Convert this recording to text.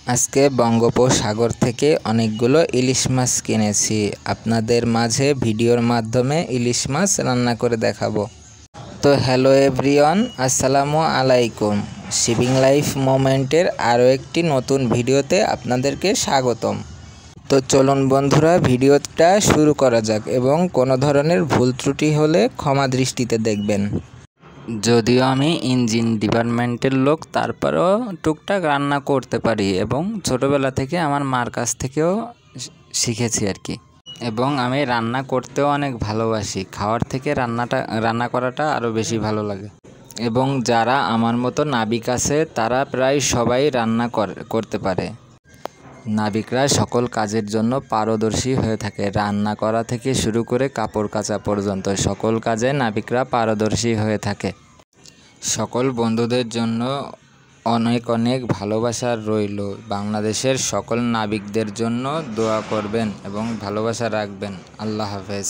আজকে বঙ্গোপসাগর থেকে অনেকগুলো ইলিশ মাছ কিনেছি। আপনাদের মাঝে ভিডিওর মাধ্যমে ইলিশ মাছ রান্না করে দেখাবো। তো হ্যালো এভরিওয়ান, আসসালামু আলাইকুম। শিপিং লাইফ মোমেন্টের আরও একটি নতুন ভিডিওতে আপনাদেরকে স্বাগতম। তো চলুন বন্ধুরা, ভিডিওটা শুরু করা যাক এবং কোনো ধরনের ভুল ত্রুটি হলে ক্ষমা দৃষ্টিতে দেখবেন। যদিও আমি ইঞ্জিন ডিপার্টমেন্টের লোক, তারপরেও টুকটাক রান্না করতে পারি এবং ছোটোবেলা থেকে আমার মার কাছ থেকেও শিখেছি আর কি। এবং আমি রান্না করতেও অনেক ভালোবাসি, খাওয়ার থেকে রান্না করাটা আরও বেশি ভালো লাগে। এবং যারা আমার মতো নাবিক আছে তারা প্রায় সবাই রান্না করতে পারে। নাবিকরা সকল কাজের জন্য পারদর্শী হয়ে থাকে, রান্না করা থেকে শুরু করে কাপড় কাচা পর্যন্ত সকল কাজে নাবিকরা পারদর্শী হয়ে থাকে। সকল বন্ধুদের জন্য অনেক অনেক ভালোবাসা রইল। বাংলাদেশের সকল নাবিকদের জন্য দোয়া করবেন এবং ভালোবাসা রাখবেন। আল্লাহ হাফেজ।